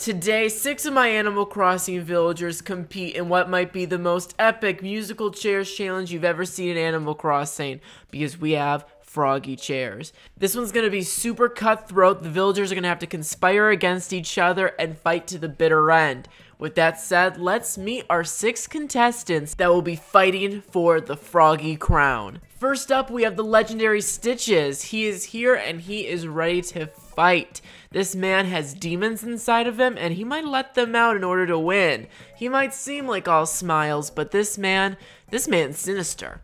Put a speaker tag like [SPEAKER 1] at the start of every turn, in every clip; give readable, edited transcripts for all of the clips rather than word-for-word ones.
[SPEAKER 1] Today, 6 of my Animal Crossing villagers compete in what might be the most epic musical chairs challenge you've ever seen in Animal Crossing, because we have Froggy chairs. This one's going to be super cutthroat. The villagers are going to have to conspire against each other and fight to the bitter end. With that said, let's meet our 6 contestants that will be fighting for the Froggy crown. First up, we have the legendary Stitches. He is here and he is ready to fight. This man has demons inside of him and he might let them out in order to win. He might seem like all smiles, but this man's sinister.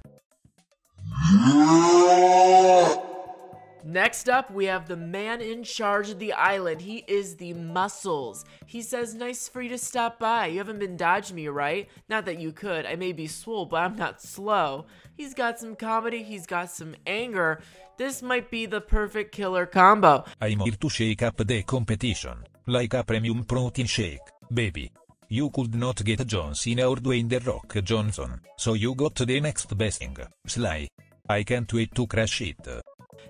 [SPEAKER 1] Next up, we have the man in charge of the island. He is the Muscles. He says, nice for you to stop by. You haven't been dodging me, right? Not that you could. I may be swole, but I'm not slow. He's got some comedy. He's got some anger. This might be the perfect killer combo.
[SPEAKER 2] I'm here to shake up the competition. Like a premium protein shake, baby. You could not get John Cena or Dwayne The Rock Johnson, so you got the next best thing, Sly. I can't wait to crash it.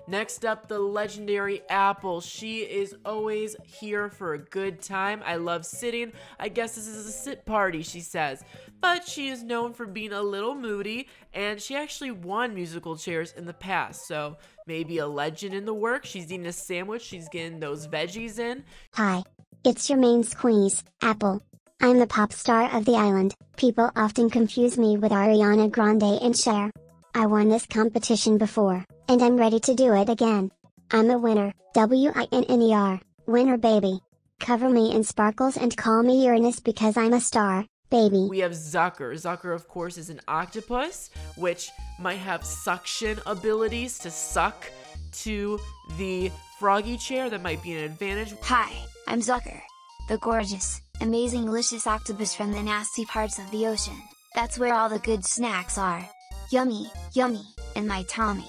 [SPEAKER 1] Next up, the legendary Apple. She is always here for a good time. I love sitting. I guess this is a sit party, she says. But she is known for being a little moody, and she actually won musical chairs in the past. So maybe a legend in the works. She's eating a sandwich. She's getting those veggies in.
[SPEAKER 3] Hi, it's your main squeeze, Apple. I'm the pop star of the island. People often confuse me with Ariana Grande and Cher. I won this competition before, and I'm ready to do it again. I'm a winner, W-I-N-N-E-R, winner baby. Cover me in sparkles and call me Uranus because I'm a star, baby.
[SPEAKER 1] We have Zucker. Zucker, of course, is an octopus, which might have suction abilities to suck to the Froggy chair. That might be an advantage.
[SPEAKER 4] Hi, I'm Zucker, the gorgeous, amazing, delicious octopus from the nasty parts of the ocean. That's where all the good snacks are. Yummy, yummy, in my tummy.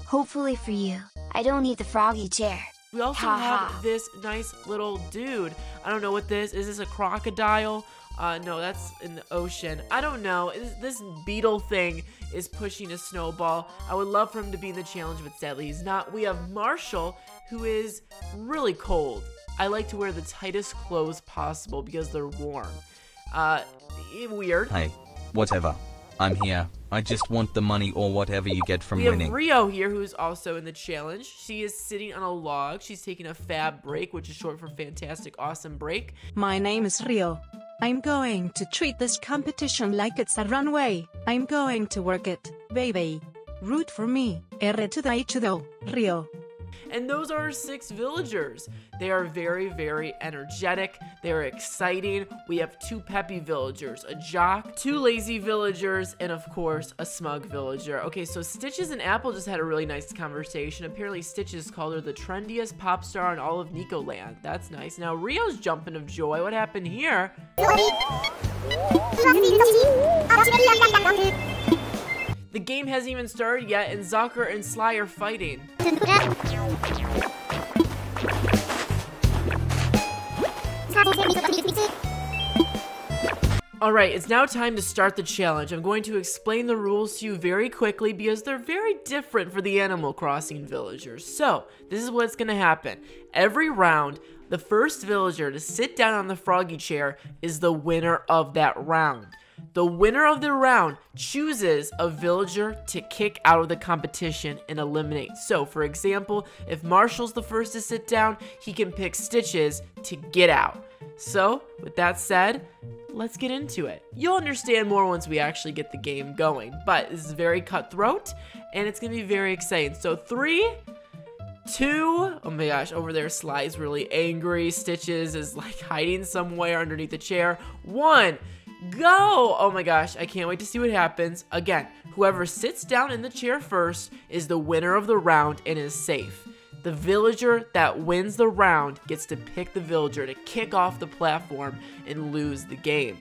[SPEAKER 4] Hopefully for you, I don't need the Froggy chair.
[SPEAKER 1] We also have this nice little dude. I don't know what this is. Is this a crocodile? No, that's in the ocean. I don't know. This beetle thing is pushing a snowball. I would love for him to be in the challenge, but sadly he's not. We have Marshall, who is really cold. I like to wear the tightest clothes possible because they're warm. Weird.
[SPEAKER 5] Hey, whatever. I'm here. I just want the money or whatever you get from winning.
[SPEAKER 1] We have Rio here, who's also in the challenge. She is sitting on a log. She's taking a fab break, which is short for fantastic, awesome break.
[SPEAKER 6] My name is Rio. I'm going to treat this competition like it's a runway. I'm going to work it, baby. Root for me. R to the H to the Rio.
[SPEAKER 1] And those are our 6 villagers. They are very, very energetic. They're exciting. We have 2 peppy villagers, a jock, 2 lazy villagers, and of course, a smug villager. Okay, so Stitches and Apple just had a really nice conversation. Apparently, Stitches called her the trendiest pop star in all of Nicoland. That's nice. Now, Rio's jumping of joy. What happened here? The game hasn't even started yet, and Zucker and Sly are fighting. Alright, it's now time to start the challenge. I'm going to explain the rules to you very quickly because they're very different for the Animal Crossing villagers. So, this is what's going to happen. Every round, the first villager to sit down on the Froggy chair is the winner of that round. The winner of the round chooses a villager to kick out of the competition and eliminate. So, for example, if Marshall's the first to sit down, he can pick Stitches to get out. So, with that said, let's get into it. You'll understand more once we actually get the game going, but this is very cutthroat, and it's going to be very exciting. So, 3, 2, oh my gosh, over there Sly's really angry. Stitches is like hiding somewhere underneath the chair. 1, go! Oh my gosh, I can't wait to see what happens. Again, whoever sits down in the chair first is the winner of the round and is safe. The villager that wins the round gets to pick the villager to kick off the platform and lose the game.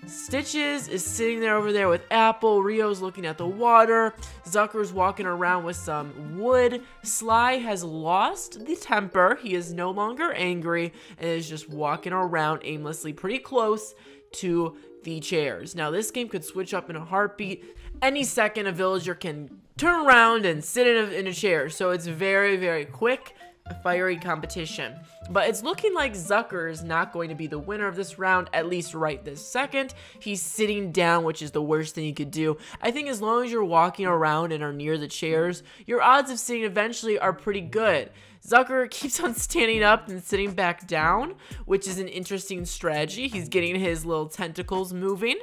[SPEAKER 1] Stitches is sitting there over there with Apple. Rio's looking at the water. Zucker's walking around with some wood. Sly has lost the temper. He is no longer angry and is just walking around aimlessly pretty close to the chairs. Now, this game could switch up in a heartbeat. Any second, a villager can turn around and sit in a chair. So it's very, very quick. a fiery competition. But it's looking like Zucker is not going to be the winner of this round, at least right this second. He's sitting down, which is the worst thing you could do. I think as long as you're walking around and are near the chairs, your odds of sitting eventually are pretty good. Zucker keeps on standing up and sitting back down, which is an interesting strategy. He's getting his little tentacles moving.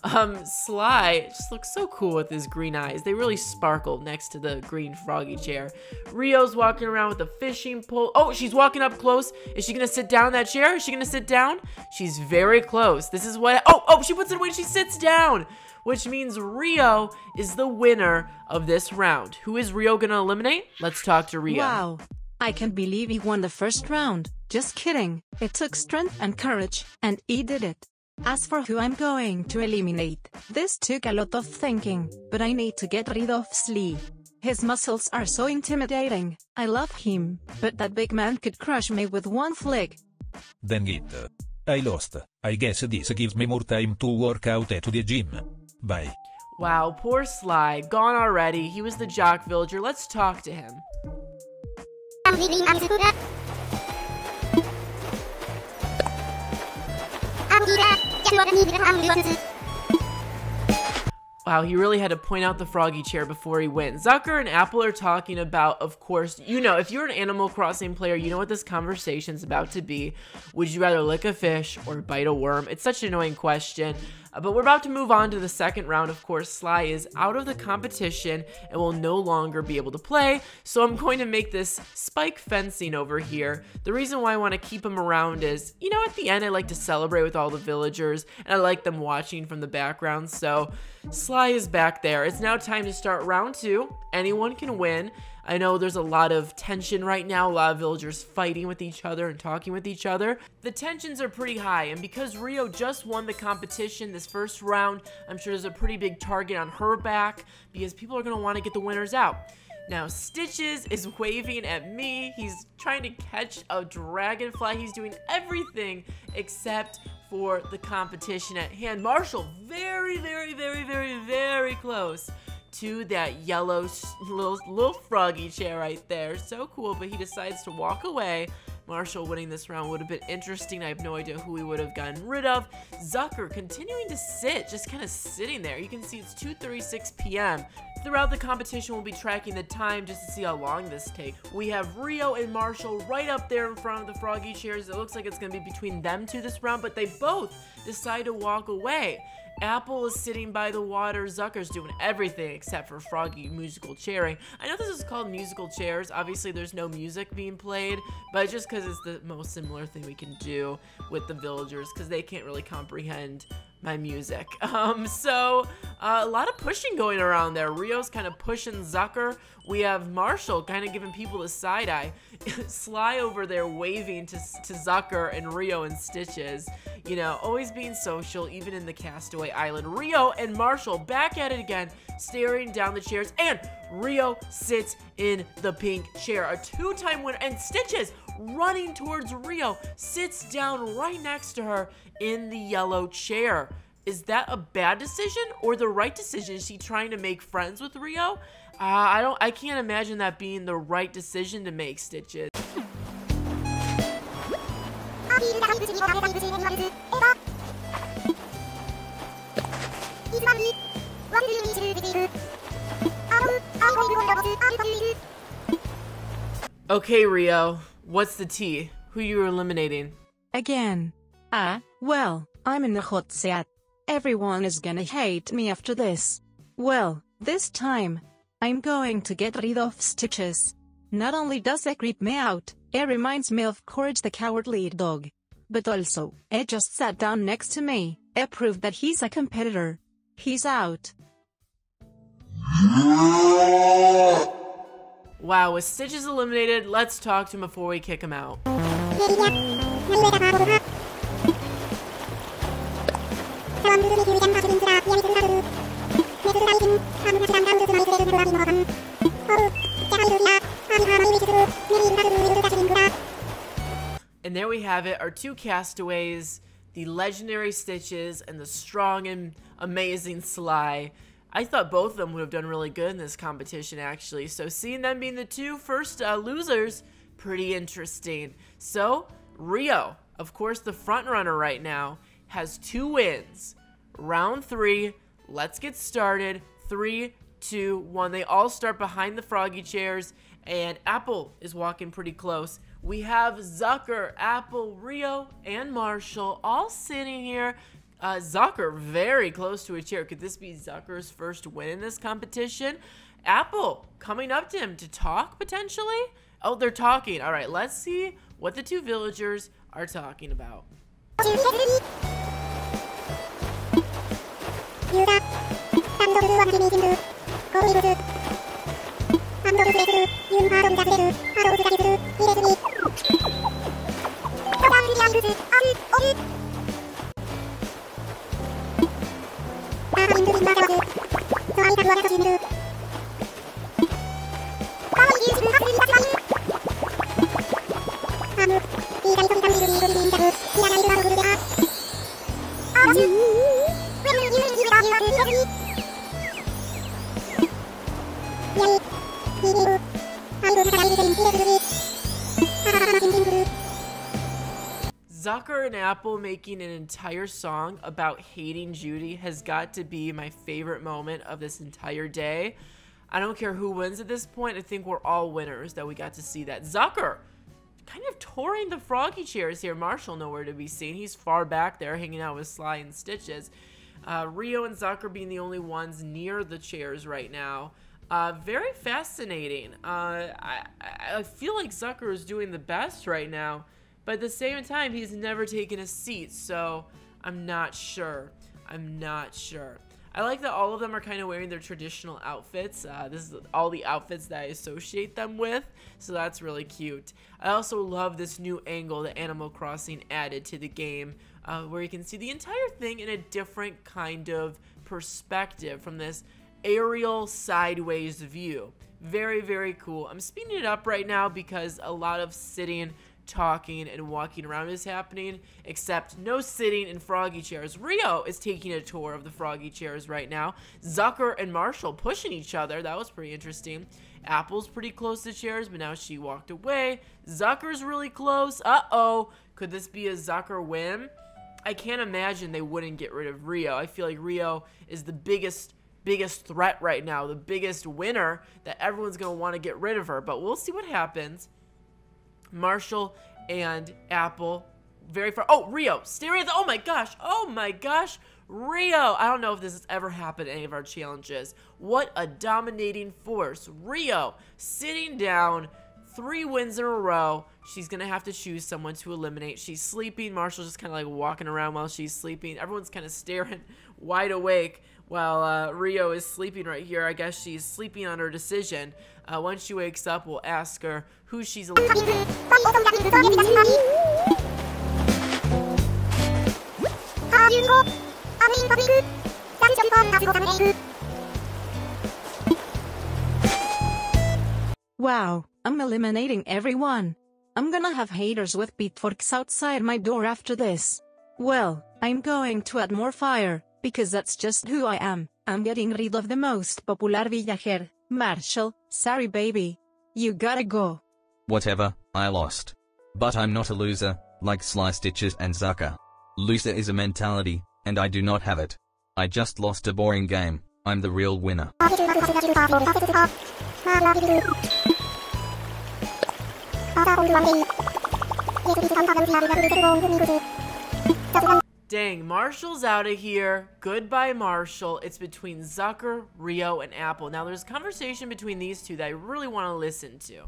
[SPEAKER 1] Sly just looks so cool with his green eyes. They really sparkle next to the green Froggy chair. Rio's walking around with a fishing pole. Oh, she's walking up close. Is she gonna sit down in that chair? Is she gonna sit down? She's very close. This is what, oh, she puts it away, she sits down, which means Rio is the winner of this round. Who is Rio gonna eliminate? Let's talk to Rio.
[SPEAKER 6] Wow. I can't believe he won the first round. Just kidding. It took strength and courage, and he did it. As for who I'm going to eliminate, this took a lot of thinking, but I need to get rid of Sly. His muscles are so intimidating. I love him, but that big man could crush me with one flick.
[SPEAKER 2] Then it. I lost. I guess this gives me more time to work out at the gym. Bye.
[SPEAKER 1] Wow, poor Sly. Gone already. He was the jock villager. Let's talk to him. Wow, he really had to point out the Froggy chair before he went. Zucker and Apple are talking about, of course, you know, if you're an Animal Crossing player, you know what this conversation's about to be. Would you rather lick a fish or bite a worm? It's such an annoying question. But we're about to move on to the second round. Of course, Sly is out of the competition and will no longer be able to play. So I'm going to make this spike fencing over here. The reason why I want to keep him around is, you know, at the end I like to celebrate with all the villagers and I like them watching from the background. So Sly is back there. It's now time to start round 2. Anyone can win. I know there's a lot of tension right now, a lot of villagers fighting with each other and talking with each other. The tensions are pretty high, and because Rio just won the competition this first round, I'm sure there's a pretty big target on her back because people are going to want to get the winners out. Now, Stitches is waving at me. He's trying to catch a dragonfly. He's doing everything except for the competition at hand. Marshall, very, very, very, very, very close to that yellow little Froggy chair right there. So cool, but he decides to walk away. Marshall winning this round would have been interesting. I have no idea who he would have gotten rid of. Zucker continuing to sit, just kind of sitting there. You can see it's 2:36 p.m. Throughout the competition, we'll be tracking the time just to see how long this takes. We have Rio and Marshall right up there in front of the Froggy chairs. It looks like it's going to be between them two this round, but they both decide to walk away. Apple is sitting by the water. Zucker's doing everything except for Froggy musical chairing. I know this is called musical chairs. Obviously, there's no music being played, but just because it's the most similar thing we can do with the villagers, because they can't really comprehend my music. A lot of pushing going around there. Rio's kind of pushing Zucker. We have Marshall kind of giving people the side eye. Sly over there waving to Zucker and Rio and Stitches. You know, always being social, even in the Castaway Island. Rio and Marshall back at it again, staring down the chairs, and Rio sits in the pink chair. A two-time winner, and Stitches running towards Rio, sits down right next to her in the yellow chair. Is that a bad decision or the right decision? Is she trying to make friends with Rio? I can't imagine that being the right decision to make, Stitches. Okay, Rio, what's the tea? Who you eliminating?
[SPEAKER 6] Again. Well, I'm in the hot seat. Everyone is gonna hate me after this. Well, this time, I'm going to get rid of Stitches. Not only does it creep me out, it reminds me of Courage the Cowardly Dog. But also, it just sat down next to me. It proved that he's a competitor. He's out.
[SPEAKER 1] Wow, with Stitches eliminated, let's talk to him before we kick him out. And there we have it, our two castaways, the legendary Stitches and the strong and amazing Sly. I thought both of them would have done really good in this competition, actually. So seeing them being the two first losers, Pretty interesting. So, Rio, of course, the front runner right now, has 2 wins. Round 3, let's get started. 3, 2, 1. They all start behind the Froggy chairs, and Apple is walking pretty close. We have Zucker, Apple, Rio, and Marshall all sitting here. Zucker very close to a chair. Could this be Zucker's first win in this competition? Apple coming up to him to talk, potentially? Oh, they're talking. All right, let's see what the 2 villagers are talking about. Zucker and Apple making an entire song about hating Judy has got to be my favorite moment of this entire day. I don't care who wins at this point. I think we're all winners that we got to see that. Zucker kind of touring the Froggy chairs here. Marshall nowhere to be seen. He's far back there hanging out with Sly and Stitches. Rio and Zucker being the only ones near the chairs right now. Very fascinating. I feel like Zucker is doing the best right now. But at the same time, he's never taken a seat, so I'm not sure. I like that all of them are kind of wearing their traditional outfits. This is all the outfits that I associate them with, so that's really cute. I also love this new angle that Animal Crossing added to the game, where you can see the entire thing in a different kind of perspective from this aerial sideways view. Very, very cool. I'm speeding it up right now because a lot of sitting, talking, and walking around is happening, except no sitting in Froggy chairs. Rio is taking a tour of the Froggy chairs right now. Zucker and Marshall pushing each other. That was pretty interesting. Apple's pretty close to chairs, but now she walked away. Zucker's really close. Uh-oh. Could this be a Zucker win? I can't imagine they wouldn't get rid of Rio. I feel like Rio is the biggest threat right now, the biggest winner that everyone's going to want to get rid of her, but we'll see what happens. Marshall and Apple very far. Oh, Rio staring at the, oh my gosh, Rio. I don't know if this has ever happened in any of our challenges. What a dominating force. Rio sitting down, 3 wins in a row. She's gonna have to choose someone to eliminate. She's sleeping. Marshall's just kind of like walking around while she's sleeping. Everyone's kind of staring wide awake while Rio is sleeping right here. I guess she's sleeping on her decision. Once she wakes up, we'll ask her who she's eliminating.
[SPEAKER 6] Wow, I'm eliminating everyone. I'm gonna have haters with pitchforks outside my door after this. Well, I'm going to add more fire, because that's just who I am. I'm getting rid of the most popular villager, Marshall. Sorry baby. You gotta go.
[SPEAKER 5] Whatever, I lost. But I'm not a loser, like Sly, Stitches and Zucker. Loser is a mentality, and I do not have it. I just lost a boring game. I'm the real winner.
[SPEAKER 1] Dang, Marshall's out of here. Goodbye, Marshall. It's between Zucker, Rio, and Apple. Now, there's a conversation between these two that I really want to listen to.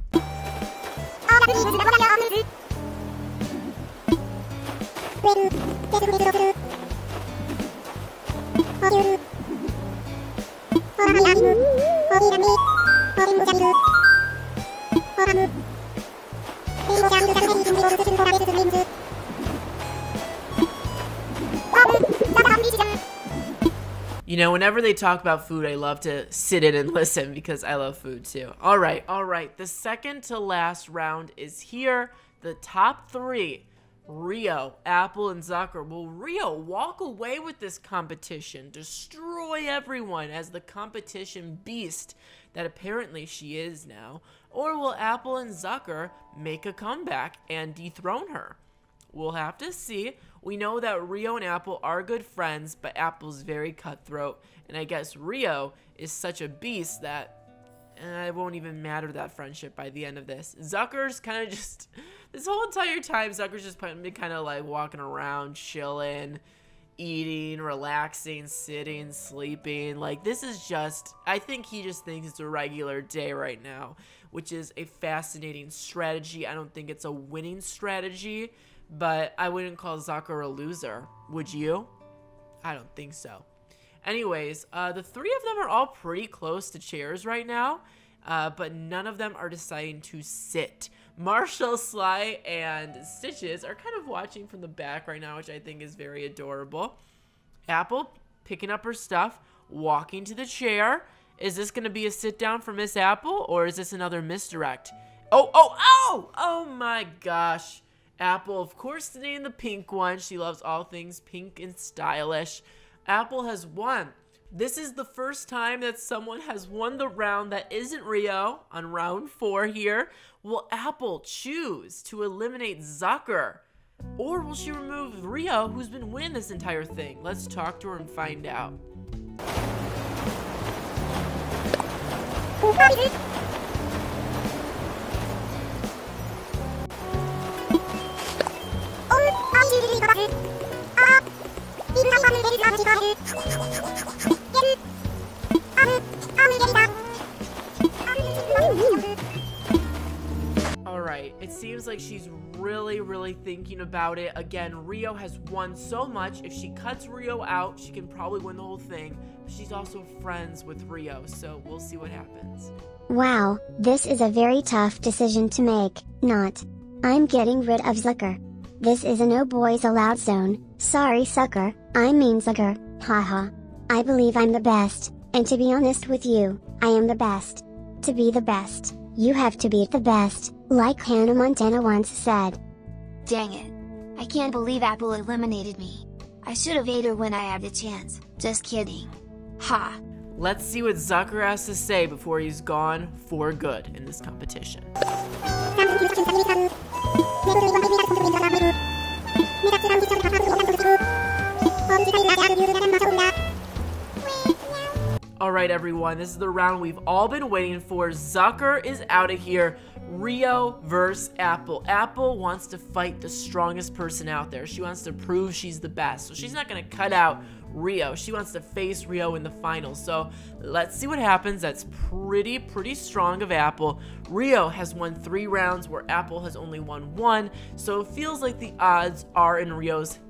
[SPEAKER 1] You know, whenever they talk about food, I love to sit in and listen because I love food too. All right. The second to last round is here. The top 3, Rio, Apple, and Zucker. Will Rio walk away with this competition, destroy everyone as the competition beast that apparently she is now? Or will Apple and Zucker make a comeback and dethrone her? We'll have to see. We know that Rio and Apple are good friends, but Apple's very cutthroat, and I guess Rio is such a beast that it won't even matter that friendship by the end of this. Zucker's kind of just, this whole entire time, Zucker's just been kind of like walking around, chilling, eating, relaxing, sitting, sleeping. Like, this is just, I think he just thinks it's a regular day right now, which is a fascinating strategy. I don't think it's a winning strategy, but I wouldn't call Zucker a loser. Would you? I don't think so. Anyways, the three of them are all pretty close to chairs right now, but none of them are deciding to sit. Marshall, Sly, and Stitches are kind of watching from the back right now, which I think is very adorable. Apple, picking up her stuff, walking to the chair. Is this going to be a sit down for Miss Apple, or is this another misdirect? Oh my gosh. Apple, of course, sitting in the pink one. She loves all things pink and stylish. Apple has won. This is the first time that someone has won the round that isn't Rio on round 4 here. Will Apple choose to eliminate Zucker? Or will she remove Rio, who's been winning this entire thing? Let's talk to her and find out. Alright, it seems like she's really thinking about it. Again, Rio has won so much. If she cuts Rio out, she can probably win the whole thing. But she's also friends with Rio, so we'll see what happens.
[SPEAKER 3] Wow, this is a very tough decision to make. Not. I'm getting rid of Zucker. This is a no boys allowed zone. Sorry, Sucker. I mean Zucker. Haha. I believe I'm the best, and to be honest with you, I am the best. To be the best, you have to beat the best, like Hannah Montana once said.
[SPEAKER 4] Dang it. I can't believe Apple eliminated me. I should have ate her when I had the chance. Just kidding. Ha.
[SPEAKER 1] Let's see what Zucker has to say before he's gone for good in this competition. Alright everyone, this is the round we've all been waiting for. Zucker is out of here. Rio versus Apple. Apple wants to fight the strongest person out there. She wants to prove she's the best. So she's not going to cut out Rio. She wants to face Rio in the finals. So let's see what happens. That's pretty strong of Apple. Rio has won 3 rounds where Apple has only won 1. So it feels like the odds are in Rio's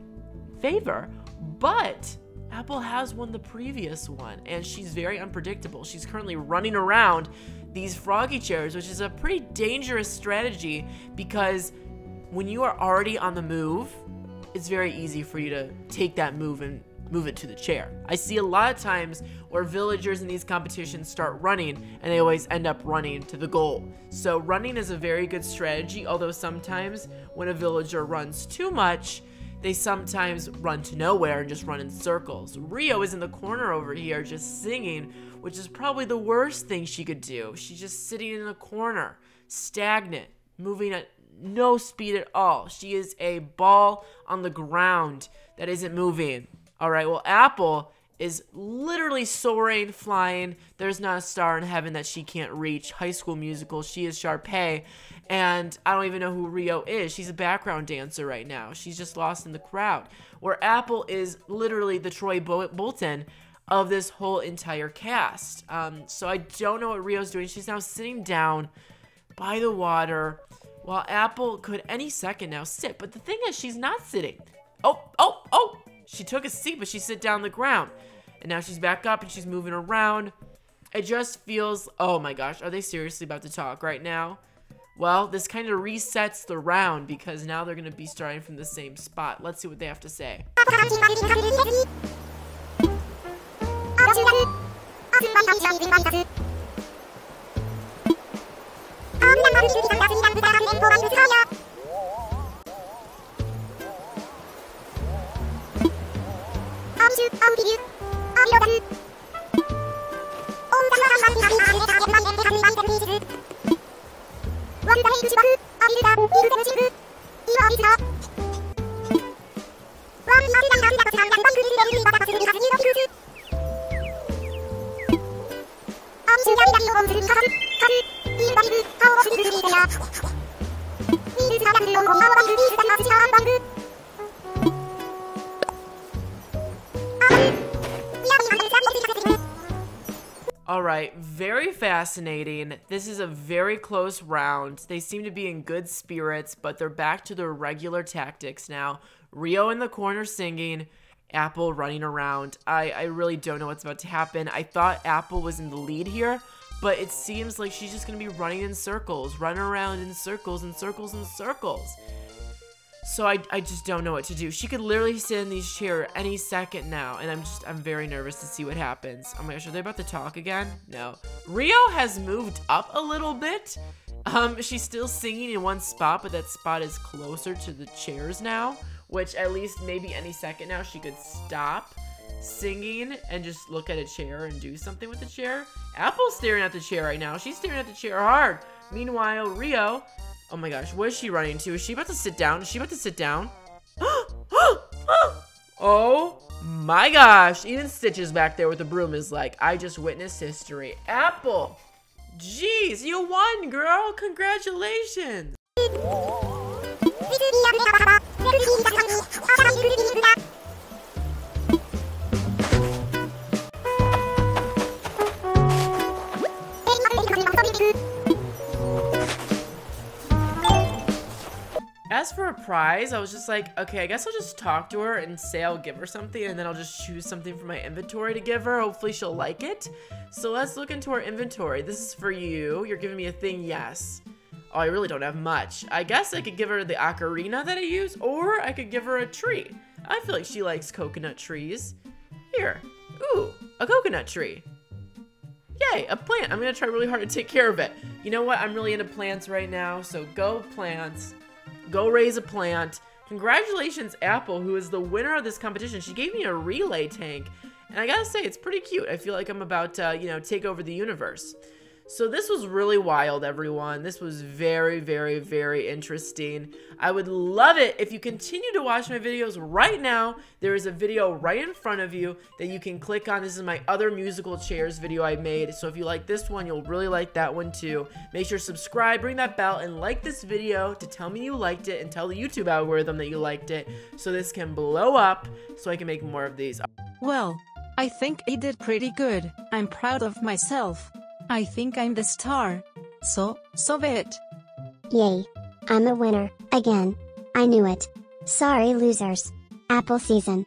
[SPEAKER 1] favor. But Apple has won the previous one, and she's very unpredictable. She's currently running around these Froggy chairs, which is a pretty dangerous strategy because when you are already on the move, it's very easy for you to take that move and move it to the chair. I see a lot of times where villagers in these competitions start running and they always end up running to the goal. So running is a very good strategy, although sometimes when a villager runs too much, they sometimes run to nowhere and just run in circles. Rio is in the corner over here just singing, which is probably the worst thing she could do. She's just sitting in a corner, stagnant, moving at no speed at all. She is a ball on the ground that isn't moving. All right, well, Apple is literally soaring, flying. There's not a star in heaven that she can't reach. High School Musical, she is Sharpay. And I don't even know who Rio is. She's a background dancer right now. She's just lost in the crowd. Where Apple is literally the Troy Bolton of this whole entire cast. So I don't know what Rio's doing. She's now sitting down by the water while Apple could any second now sit. But the thing is, she's not sitting. Oh! She took a seat, but she sit down on the ground. And now she's back up and she's moving around. It just feels, oh my gosh, are they seriously about to talk right now? Well, this kind of resets the round because now they're going to be starting from the same spot. Let's see what they have to say. Alright, very fascinating. This is a very close round. They seem to be in good spirits, but they're back to their regular tactics now. Rio in the corner singing, Apple running around. I really don't know what's about to happen. I thought Apple was in the lead here, but it seems like she's just going to be running in circles, running around in circles and circles and circles. So I just don't know what to do. She could literally sit in these chairs any second now, and I'm very nervous to see what happens. Oh my gosh, are they about to talk again? No. Rio has moved up a little bit. She's still singing in one spot, but that spot is closer to the chairs now, which at least maybe any second now she could stop singing and just look at a chair and do something with the chair. Apple's staring at the chair right now. She's staring at the chair hard. Meanwhile, Rio... Oh my gosh, what is she running to? Is she about to sit down? Is she about to sit down? Oh my gosh. Even Stitches back there with the broom is like, I just witnessed history. Apple! Jeez, you won, girl! Congratulations! As for a prize, I was just like, okay, I guess I'll just talk to her and say I'll give her something, and then I'll just choose something from my inventory to give her. Hopefully she'll like it. So let's look into our inventory. This is for you. You're giving me a thing, yes. Oh, I really don't have much. I guess I could give her the ocarina that I use, or I could give her a tree. I feel like she likes coconut trees. Here. Ooh, a coconut tree. Yay, a plant. I'm gonna try really hard to take care of it. You know what? I'm really into plants right now, so go plants. Go raise a plant. Congratulations, Apple, who is the winner of this competition. She gave me a relay tank, and I gotta say, it's pretty cute. I feel like I'm about to, you know, take over the universe. So this was really wild, everyone. This was very, very, very interesting. I would love it if you continue to watch my videos right now. There is a video right in front of you that you can click on. This is my other musical chairs video I made. So if you like this one, you'll really like that one too. Make sure to subscribe, ring that bell, and like this video to tell me you liked it and tell the YouTube algorithm that you liked it so this can blow up so I can make more of these.
[SPEAKER 6] Well, I think I did pretty good. I'm proud of myself. I think I'm the star. So be it.
[SPEAKER 3] Yay. I'm a winner, again. I knew it. Sorry losers. Apple season.